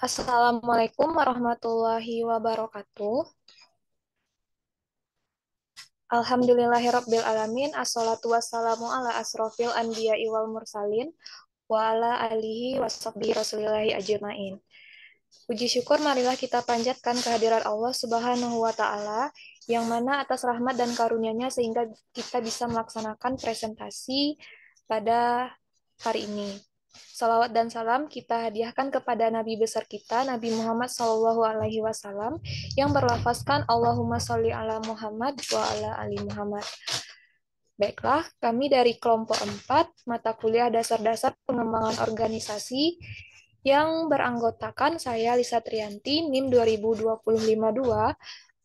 Assalamualaikum warahmatullahi wabarakatuh. Alhamdulillahirabbil alamin. Assalatu wassalamu ala asrofil anbiya'i wal mursalin wa ala alihi washabbihi rasulillahi ajmain. Puji syukur marilah kita panjatkan kehadirat Allah Subhanahu wa taala yang mana atas rahmat dan karunia-Nya sehingga kita bisa melaksanakan presentasi pada hari ini. Salawat dan salam kita hadiahkan kepada Nabi besar kita, Nabi Muhammad SAW, yang berlafazkan Allahumma sholli ala Muhammad wa ala ali Muhammad. Baiklah, kami dari kelompok 4, mata kuliah dasar-dasar pengembangan organisasi, yang beranggotakan saya Lisa Trianti, NIM 202052,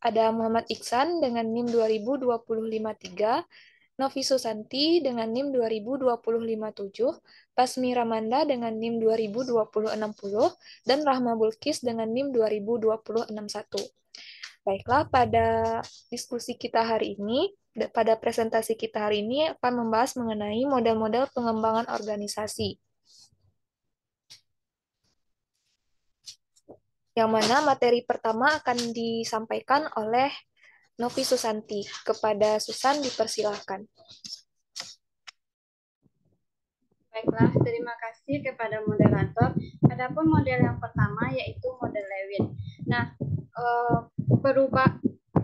ada Muhammad Iksan dengan NIM 202053, Novi Susanti dengan NIM 202057, Pasmi Ramanda dengan NIM 202060, dan Rahma Bulkis dengan NIM 202061. Baiklah, pada diskusi kita hari ini, pada presentasi kita hari ini akan membahas mengenai model-model pengembangan organisasi. Yang mana materi pertama akan disampaikan oleh Novi Susanti. Kepada Susan dipersilahkan. Baiklah, terima kasih kepada moderator. Adapun model yang pertama yaitu model Lewin. Nah,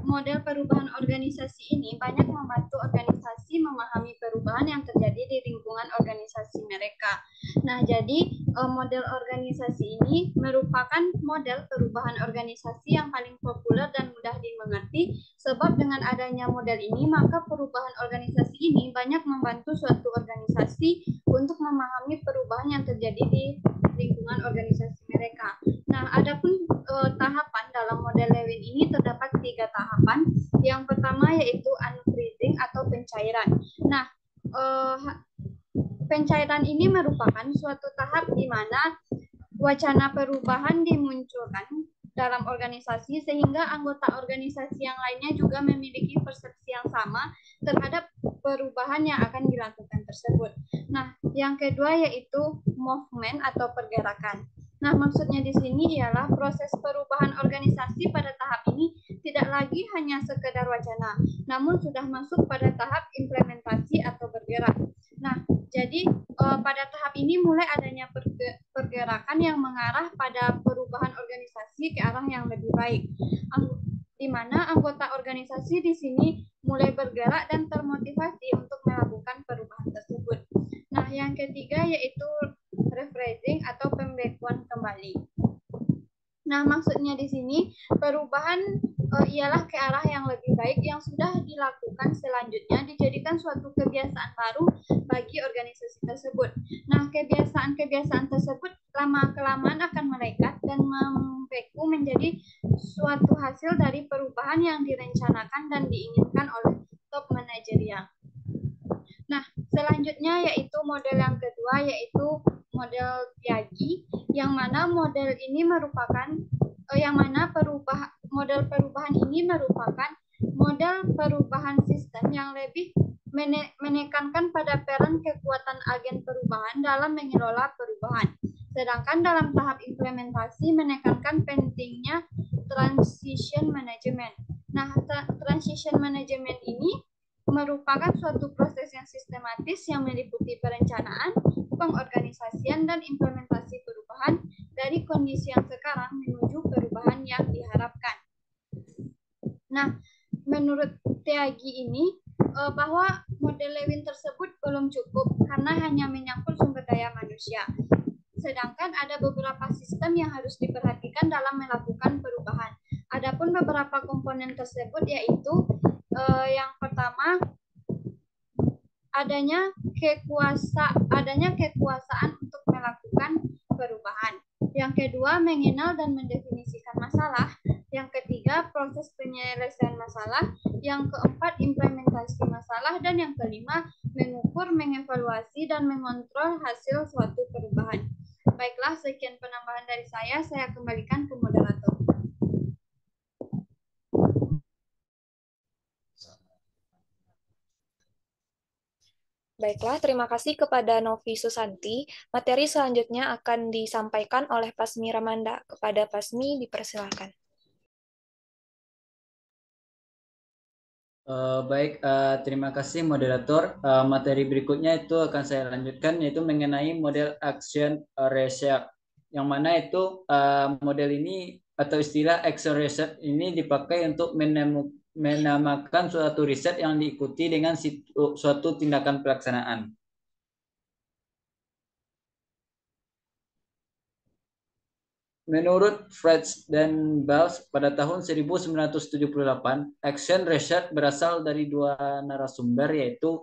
model perubahan organisasi ini banyak membantu organisasi memahami perubahan yang terjadi di lingkungan organisasi mereka. Nah, jadi model organisasi ini merupakan model perubahan organisasi yang paling populer dan mudah dimengerti, sebab dengan adanya model ini, maka perubahan organisasi ini banyak membantu suatu organisasi untuk memahami perubahan yang terjadi di lingkungan organisasi mereka. Nah, adapun tahapan dalam model Lewin ini terdapat 3 tahapan. Yang pertama yaitu unfreezing atau pencairan. Nah, pencairan ini merupakan suatu tahap di mana wacana perubahan dimunculkan dalam organisasi sehingga anggota organisasi yang lainnya juga memiliki persepsi yang sama terhadap perubahan yang akan dilakukan tersebut. Nah, yang kedua yaitu movement atau pergerakan. Nah, maksudnya di sini ialah proses perubahan organisasi pada tahap ini tidak lagi hanya sekedar wacana, namun sudah masuk pada tahap implementasi atau bergerak. Nah, jadi pada tahap ini mulai adanya pergerakan yang mengarah pada perubahan organisasi ke arah yang lebih baik, di mana anggota organisasi di sini mulai bergerak dan termotivasi untuk melakukan perubahan tersebut. Nah, yang ketiga yaitu rephrasing atau pembekuan kembali. Nah, maksudnya di sini perubahan ialah ke arah yang lebih baik yang sudah dilakukan selanjutnya dijadikan suatu kebiasaan baru bagi organisasi tersebut. Nah, kebiasaan-kebiasaan tersebut lama-kelamaan akan melekat dan membeku menjadi suatu hasil dari perubahan yang direncanakan dan diinginkan oleh top manajerial. Nah, selanjutnya yaitu model yang kedua yaitu model Tyagi, yang mana model ini merupakan model perubahan ini merupakan model perubahan sistem yang lebih menekankan pada peran kekuatan agen perubahan dalam mengelola perubahan. Sedangkan dalam tahap implementasi menekankan pentingnya transition management. Nah, transition management ini merupakan suatu proses yang sistematis yang meliputi perencanaan, pengorganisasian, dan implementasi perubahan dari kondisi yang sekarang menuju perubahan yang diharapkan. Nah, menurut Tyagi ini, bahwa model Lewin tersebut belum cukup karena hanya menyangkut sumber daya manusia. Sedangkan ada beberapa sistem yang harus diperhatikan dalam melakukan perubahan. Adapun beberapa komponen tersebut yaitu yang pertama adanya kekuasaan untuk melakukan perubahan. Yang kedua, mengenal dan mendefinisikan masalah. Yang ketiga, proses penyelesaian masalah. Yang keempat, implementasi masalah. Dan yang kelima, mengukur, mengevaluasi, dan mengontrol hasil suatu perubahan. Baiklah, sekian penambahan dari saya kembalikan ke moderator. Baiklah, terima kasih kepada Novi Susanti. Materi selanjutnya akan disampaikan oleh Pasmi Ramanda. Kepada Pasmi, dipersilakan. Baik, terima kasih moderator. Materi berikutnya itu akan saya lanjutkan yaitu mengenai model action research. Yang mana itu model ini atau istilah action research ini dipakai untuk menamakan suatu riset yang diikuti dengan suatu tindakan pelaksanaan. Menurut Freds dan Bals pada tahun 1978, action research berasal dari dua narasumber yaitu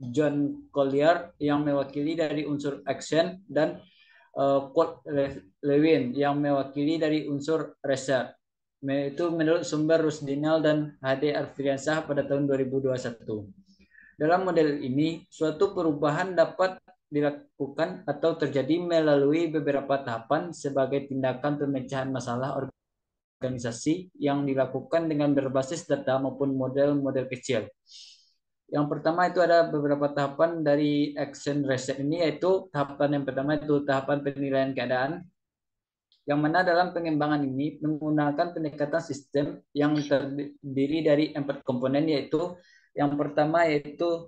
John Collier yang mewakili dari unsur action dan Kurt Lewin yang mewakili dari unsur research. Itu menurut sumber Rusdinal dan HD Arfiansyah pada tahun 2021. Dalam model ini, suatu perubahan dapat dilakukan atau terjadi melalui beberapa tahapan sebagai tindakan pemecahan masalah organisasi yang dilakukan dengan berbasis data maupun model-model kecil. Yang pertama itu ada beberapa tahapan dari action research ini, yaitu tahapan yang pertama itu tahapan penilaian keadaan, yang mana dalam pengembangan ini menggunakan pendekatan sistem yang terdiri dari 4 komponen, yaitu yang pertama yaitu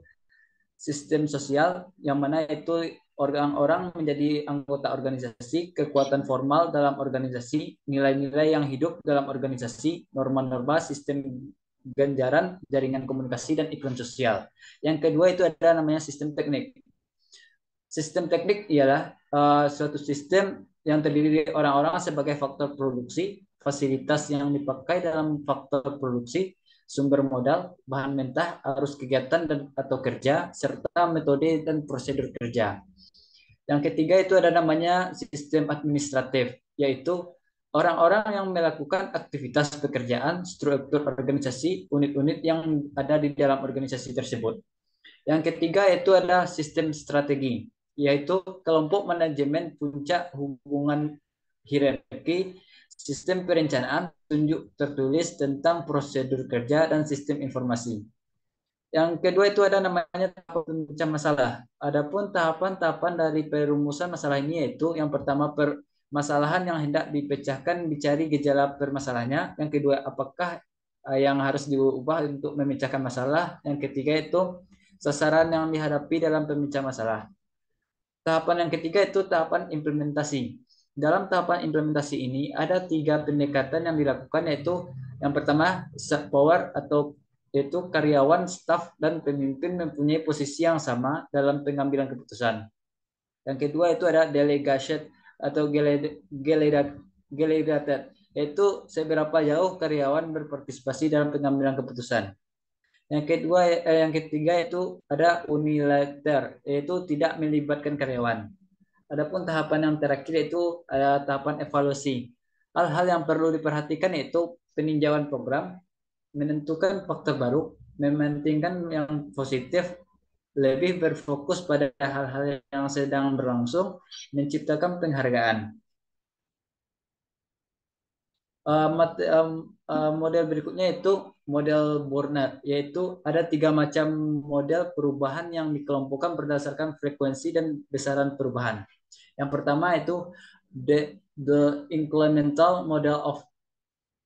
sistem sosial, yang mana itu orang-orang menjadi anggota organisasi, kekuatan formal dalam organisasi, nilai-nilai yang hidup dalam organisasi, norma-norma, sistem ganjaran, jaringan komunikasi, dan iklim sosial. Yang kedua itu ada namanya sistem teknik. Sistem teknik ialah suatu sistem yang terdiri dari orang-orang sebagai faktor produksi, fasilitas yang dipakai dalam faktor produksi, sumber modal, bahan mentah, arus kegiatan dan atau kerja, serta metode dan prosedur kerja. Yang ketiga itu ada namanya sistem administratif, yaitu orang-orang yang melakukan aktivitas pekerjaan, struktur organisasi, unit-unit yang ada di dalam organisasi tersebut. Yang ketiga itu ada sistem strategi, yaitu kelompok manajemen puncak hubungan hierarki, sistem perencanaan, tunjuk tertulis tentang prosedur kerja, dan sistem informasi. Yang kedua itu ada namanya tahapan pemecah masalah. Adapun tahapan-tahapan dari perumusan masalah ini yaitu yang pertama permasalahan yang hendak dipecahkan, dicari gejala permasalahannya. Yang kedua apakah yang harus diubah untuk memecahkan masalah. Yang ketiga itu sasaran yang dihadapi dalam pemecah masalah. Tahapan yang ketiga itu tahapan implementasi. Dalam tahapan implementasi ini ada 3 pendekatan yang dilakukan, yaitu yang pertama soft power atau yaitu karyawan, staf, dan pemimpin mempunyai posisi yang sama dalam pengambilan keputusan. Yang kedua itu ada delegation atau delegated, yaitu seberapa jauh karyawan berpartisipasi dalam pengambilan keputusan. Yang ketiga itu ada unilater, yaitu tidak melibatkan karyawan. Adapun tahapan yang terakhir itu ada tahapan evaluasi. Hal-hal yang perlu diperhatikan yaitu peninjauan program, menentukan faktor baru, mementingkan yang positif, lebih berfokus pada hal-hal yang sedang berlangsung, menciptakan penghargaan. Model berikutnya itu model Bornert, yaitu ada 3 macam model perubahan yang dikelompokkan berdasarkan frekuensi dan besaran perubahan. Yang pertama itu the incremental model of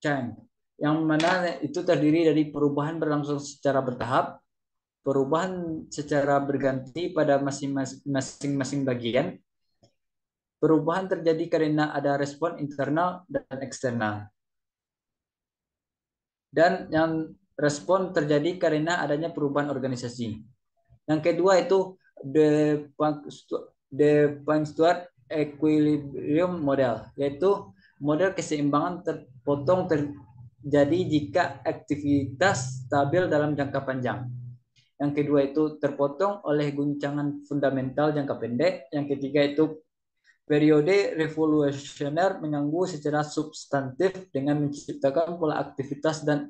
change, yang mana itu terdiri dari perubahan berlangsung secara bertahap, perubahan secara berganti pada masing-masing bagian, perubahan terjadi karena ada respon internal dan eksternal, dan yang respon terjadi karena adanya perubahan organisasi. Yang kedua itu the Punctual equilibrium model, yaitu model keseimbangan terpotong terjadi jika aktivitas stabil dalam jangka panjang. Yang kedua itu terpotong oleh guncangan fundamental jangka pendek. Yang ketiga itu periode revolusioner mengganggu secara substantif dengan menciptakan pola aktivitas dan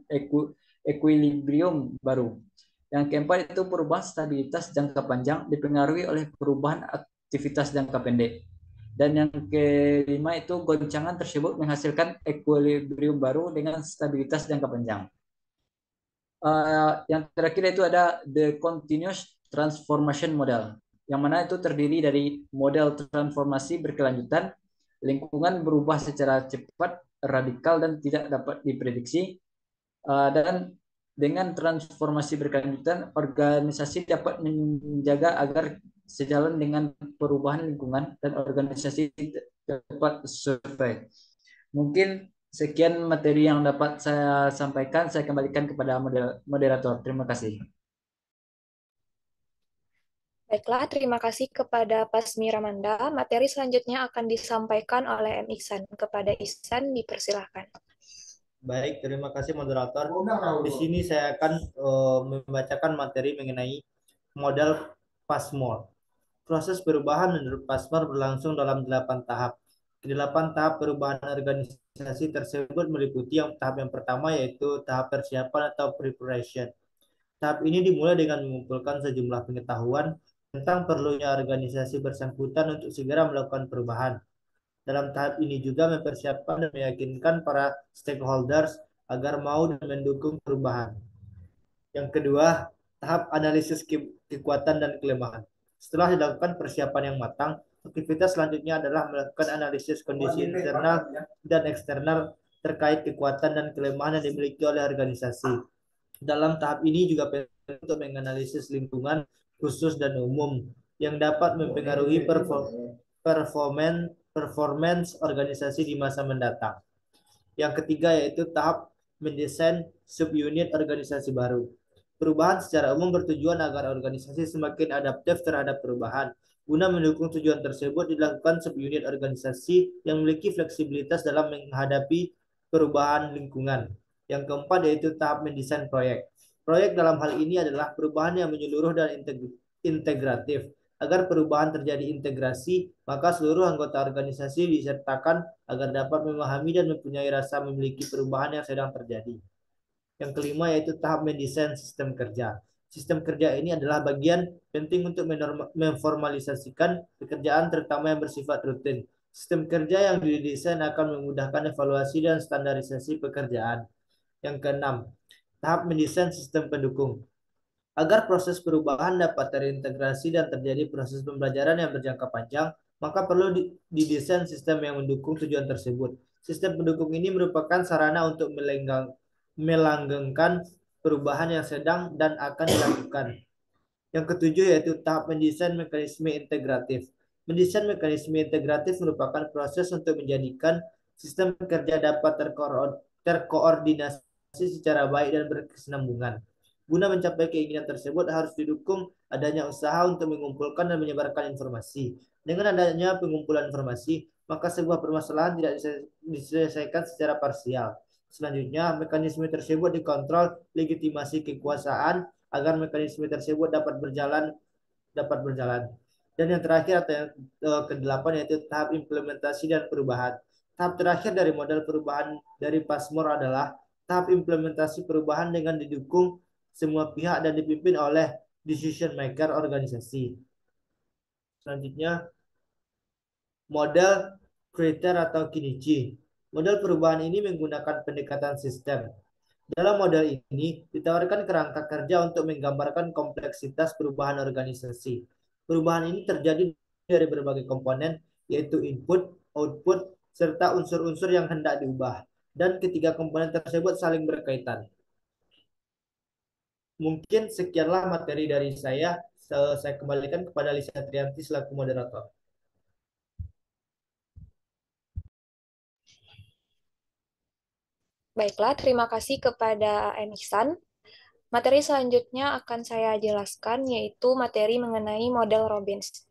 equilibrium baru. Yang keempat itu perubahan stabilitas jangka panjang dipengaruhi oleh perubahan aktivitas jangka pendek. Dan yang kelima itu goncangan tersebut menghasilkan equilibrium baru dengan stabilitas jangka panjang. Yang terakhir itu ada the continuous transformation model, yang mana itu terdiri dari model transformasi berkelanjutan, lingkungan berubah secara cepat, radikal, dan tidak dapat diprediksi. Dan dengan transformasi berkelanjutan, organisasi dapat menjaga agar sejalan dengan perubahan lingkungan dan organisasi dapat survei. Mungkin sekian materi yang dapat saya sampaikan. Saya kembalikan kepada moderator. Terima kasih. Baiklah, terima kasih kepada Pasmi Ramanda. Materi selanjutnya akan disampaikan oleh M. Ihsan. Kepada Ihsan, dipersilahkan. Baik, terima kasih moderator. Di sini saya akan membacakan materi mengenai model Passmore. Proses perubahan menurut Passmore berlangsung dalam 8 tahap. Kedelapan tahap perubahan organisasi tersebut meliputi tahap yang pertama yaitu tahap persiapan atau preparation. Tahap ini dimulai dengan mengumpulkan sejumlah pengetahuan tentang perlunya organisasi bersangkutan untuk segera melakukan perubahan. Dalam tahap ini juga mempersiapkan dan meyakinkan para stakeholders agar mau dan mendukung perubahan. Yang kedua, tahap analisis kekuatan dan kelemahan. Setelah dilakukan persiapan yang matang, aktivitas selanjutnya adalah melakukan analisis kondisi internal dan eksternal terkait kekuatan dan kelemahan yang dimiliki oleh organisasi. Dalam tahap ini juga penting untuk menganalisis lingkungan khusus dan umum yang dapat mempengaruhi performance organisasi di masa mendatang. Yang ketiga yaitu tahap mendesain subunit organisasi baru. Perubahan secara umum bertujuan agar organisasi semakin adaptif terhadap perubahan. Guna mendukung tujuan tersebut dilakukan subunit organisasi yang memiliki fleksibilitas dalam menghadapi perubahan lingkungan. Yang keempat yaitu tahap mendesain proyek. Proyek dalam hal ini adalah perubahan yang menyeluruh dan integratif. Agar perubahan terjadi integrasi, maka seluruh anggota organisasi disertakan agar dapat memahami dan mempunyai rasa memiliki perubahan yang sedang terjadi. Yang kelima yaitu tahap mendesain sistem kerja. Sistem kerja ini adalah bagian penting untuk memformalisasikan pekerjaan terutama yang bersifat rutin. Sistem kerja yang didesain akan memudahkan evaluasi dan standarisasi pekerjaan. Yang keenam, tahap mendesain sistem pendukung. Agar proses perubahan dapat terintegrasi dan terjadi proses pembelajaran yang berjangka panjang, maka perlu didesain sistem yang mendukung tujuan tersebut. Sistem pendukung ini merupakan sarana untuk melanggengkan perubahan yang sedang dan akan dilakukan. Yang ketujuh yaitu tahap mendesain mekanisme integratif. Mendesain mekanisme integratif merupakan proses untuk menjadikan sistem kerja dapat terkoordinasi secara baik dan berkesinambungan. Guna mencapai keinginan tersebut harus didukung adanya usaha untuk mengumpulkan dan menyebarkan informasi. Dengan adanya pengumpulan informasi, maka sebuah permasalahan tidak diselesaikan secara parsial. Selanjutnya, mekanisme tersebut dikontrol legitimasi kekuasaan agar mekanisme tersebut dapat berjalan. Dan yang terakhir atau yang kedelapan yaitu tahap implementasi dan perubahan. Tahap terakhir dari model perubahan dari Passmore adalah tahap implementasi perubahan dengan didukung semua pihak dan dipimpin oleh decision maker organisasi. Selanjutnya, model Kriter atau Kinichi. Model perubahan ini menggunakan pendekatan sistem. Dalam model ini ditawarkan kerangka kerja untuk menggambarkan kompleksitas perubahan organisasi. Perubahan ini terjadi dari berbagai komponen, yaitu input, output, serta unsur-unsur yang hendak diubah. Dan ketiga komponen tersebut saling berkaitan. Mungkin sekianlah materi dari saya. Saya kembalikan kepada Lisa Trianti selaku moderator. Baiklah, terima kasih kepada M. Ihsan. Materi selanjutnya akan saya jelaskan, yaitu materi mengenai model Robbins.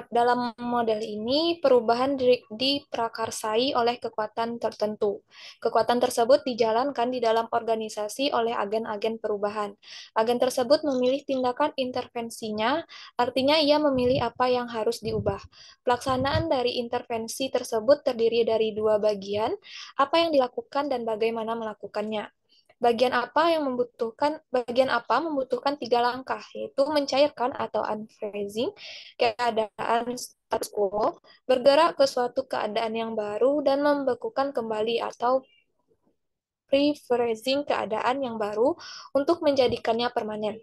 Dalam model ini, perubahan diprakarsai oleh kekuatan tertentu. Kekuatan tersebut dijalankan di dalam organisasi oleh agen-agen perubahan. Agen tersebut memilih tindakan intervensinya, artinya ia memilih apa yang harus diubah. Pelaksanaan dari intervensi tersebut terdiri dari dua bagian, apa yang dilakukan dan bagaimana melakukannya. Bagian apa membutuhkan 3 langkah, yaitu mencairkan atau unfreezing keadaan status quo, bergerak ke suatu keadaan yang baru, dan membekukan kembali atau pre-freezing keadaan yang baru untuk menjadikannya permanen.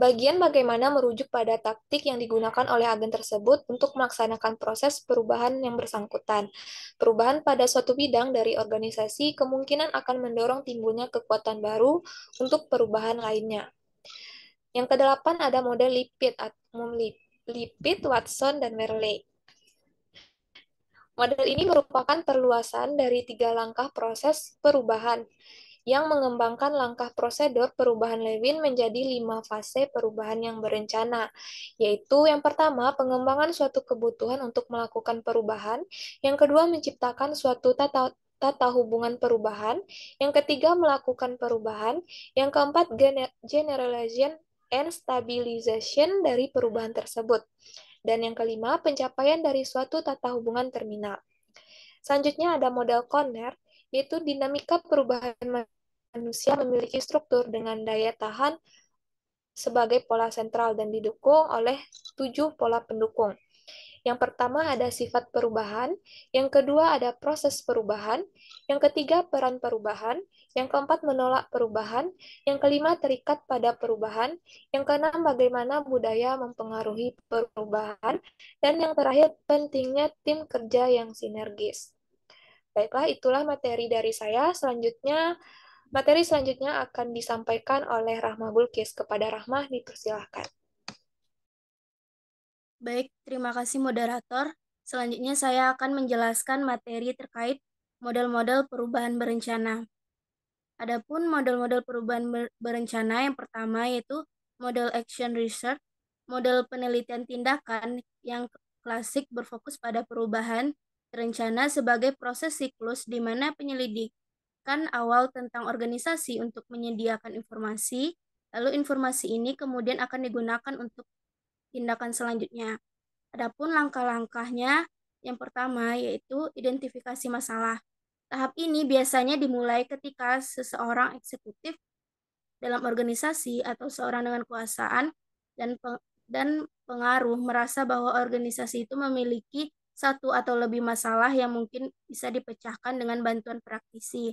Bagian bagaimana merujuk pada taktik yang digunakan oleh agen tersebut untuk melaksanakan proses perubahan yang bersangkutan. Perubahan pada suatu bidang dari organisasi kemungkinan akan mendorong timbulnya kekuatan baru untuk perubahan lainnya. Yang kedelapan ada model Lipit, Watson, dan Verley. Model ini merupakan perluasan dari 3 langkah proses perubahan yang mengembangkan langkah prosedur perubahan Lewin menjadi 5 fase perubahan yang berencana, yaitu yang pertama, pengembangan suatu kebutuhan untuk melakukan perubahan, yang kedua, menciptakan suatu tata hubungan perubahan, yang ketiga, melakukan perubahan, yang keempat, generalization and stabilization dari perubahan tersebut, dan yang kelima, pencapaian dari suatu tata hubungan terminal. Selanjutnya ada model Conner, yaitu dinamika perubahan manusia memiliki struktur dengan daya tahan sebagai pola sentral dan didukung oleh 7 pola pendukung. Yang pertama ada sifat perubahan, yang kedua ada proses perubahan, yang ketiga peran perubahan, yang keempat menolak perubahan, yang kelima terikat pada perubahan, yang keenam bagaimana budaya mempengaruhi perubahan, dan yang terakhir pentingnya tim kerja yang sinergis. Baiklah, itulah materi dari saya. Materi selanjutnya akan disampaikan oleh Rahma Bulkis. Kepada Rahma, dipersilahkan. Baik, terima kasih moderator. Selanjutnya saya akan menjelaskan materi terkait model-model perubahan berencana. Adapun model-model perubahan berencana yang pertama yaitu model action research, model penelitian tindakan yang klasik berfokus pada perubahan berencana sebagai proses siklus di mana penyelidikan awal tentang organisasi untuk menyediakan informasi, lalu informasi ini kemudian akan digunakan untuk tindakan selanjutnya. Adapun langkah-langkahnya, yang pertama yaitu identifikasi masalah. Tahap ini biasanya dimulai ketika seseorang eksekutif dalam organisasi atau seorang dengan kekuasaan dan pengaruh merasa bahwa organisasi itu memiliki satu atau lebih masalah yang mungkin bisa dipecahkan dengan bantuan praktisi.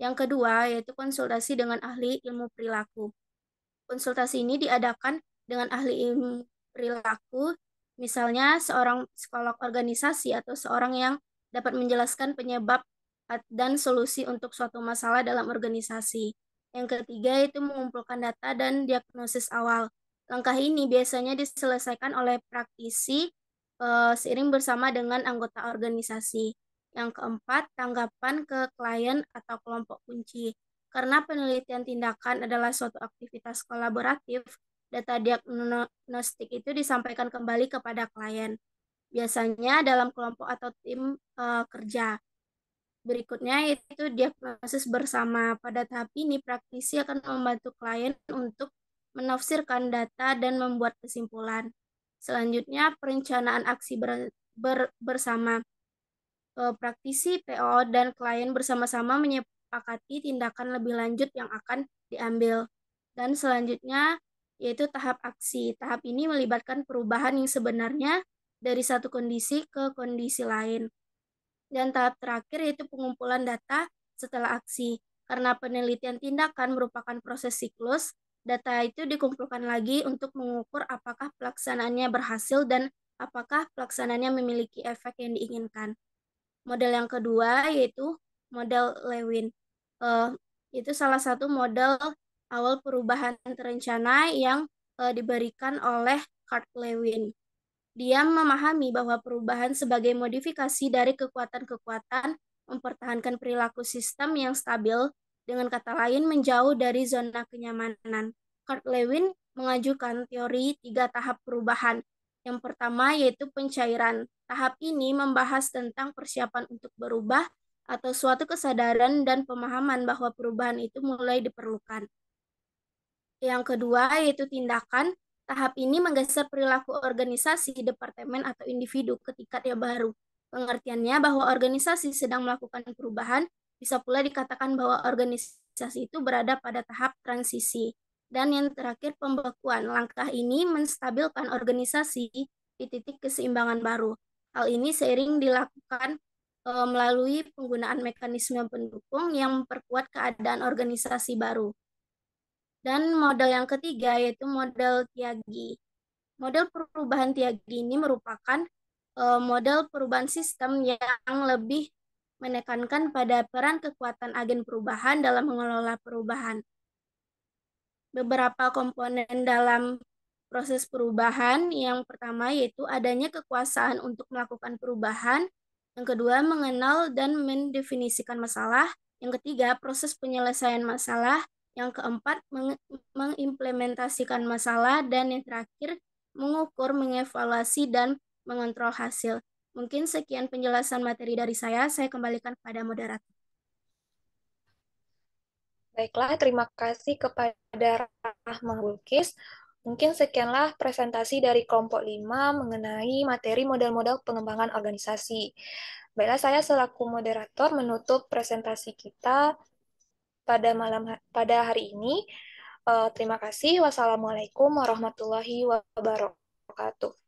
Yang kedua yaitu konsultasi dengan ahli ilmu perilaku. Konsultasi ini diadakan dengan ahli ilmu perilaku, misalnya seorang psikolog organisasi atau seorang yang dapat menjelaskan penyebab dan solusi untuk suatu masalah dalam organisasi. Yang ketiga itu mengumpulkan data dan diagnosis awal. Langkah ini biasanya diselesaikan oleh praktisi seiring bersama dengan anggota organisasi. Yang keempat, tanggapan ke klien atau kelompok kunci. Karena penelitian tindakan adalah suatu aktivitas kolaboratif, data diagnostik itu disampaikan kembali kepada klien. Biasanya dalam kelompok atau tim kerja. Berikutnya yaitu diagnosis bersama. Pada tahap ini, praktisi akan membantu klien untuk menafsirkan data dan membuat kesimpulan. Selanjutnya, perencanaan aksi bersama. Praktisi, PO, dan klien bersama-sama menyepakati tindakan lebih lanjut yang akan diambil. Dan selanjutnya, yaitu tahap aksi. Tahap ini melibatkan perubahan yang sebenarnya dari satu kondisi ke kondisi lain. Dan tahap terakhir yaitu pengumpulan data setelah aksi. Karena penelitian tindakan merupakan proses siklus, data itu dikumpulkan lagi untuk mengukur apakah pelaksanaannya berhasil dan apakah pelaksanaannya memiliki efek yang diinginkan. Model yang kedua yaitu model Lewin. Itu salah satu model awal perubahan terencana yang diberikan oleh Kurt Lewin. Dia memahami bahwa perubahan sebagai modifikasi dari kekuatan-kekuatan mempertahankan perilaku sistem yang stabil, dengan kata lain menjauh dari zona kenyamanan. Kurt Lewin mengajukan teori 3 tahap perubahan. Yang pertama yaitu pencairan. Tahap ini membahas tentang persiapan untuk berubah atau suatu kesadaran dan pemahaman bahwa perubahan itu mulai diperlukan. Yang kedua yaitu tindakan. Tahap ini menggeser perilaku organisasi, departemen, atau individu ke tingkat yang baru. Pengertiannya bahwa organisasi sedang melakukan perubahan, bisa pula dikatakan bahwa organisasi itu berada pada tahap transisi. Dan yang terakhir pembekuan. Langkah ini menstabilkan organisasi di titik keseimbangan baru. Hal ini seiring dilakukan melalui penggunaan mekanisme pendukung yang memperkuat keadaan organisasi baru. Dan model yang ketiga yaitu model Tyagi. Model perubahan Tyagi ini merupakan model perubahan sistem yang lebih menekankan pada peran kekuatan agen perubahan dalam mengelola perubahan. Beberapa komponen dalam proses perubahan, yang pertama yaitu adanya kekuasaan untuk melakukan perubahan, yang kedua mengenal dan mendefinisikan masalah, yang ketiga proses penyelesaian masalah, yang keempat mengimplementasikan masalah, dan yang terakhir mengukur, mengevaluasi, dan mengontrol hasil. Mungkin sekian penjelasan materi dari saya kembalikan kepada moderator. Baiklah, terima kasih kepada Rahma Bulkis. Mungkin sekianlah presentasi dari kelompok 5 mengenai materi model-model pengembangan organisasi. Baiklah, saya selaku moderator menutup presentasi kita pada hari ini. Terima kasih. Wassalamualaikum warahmatullahi wabarakatuh.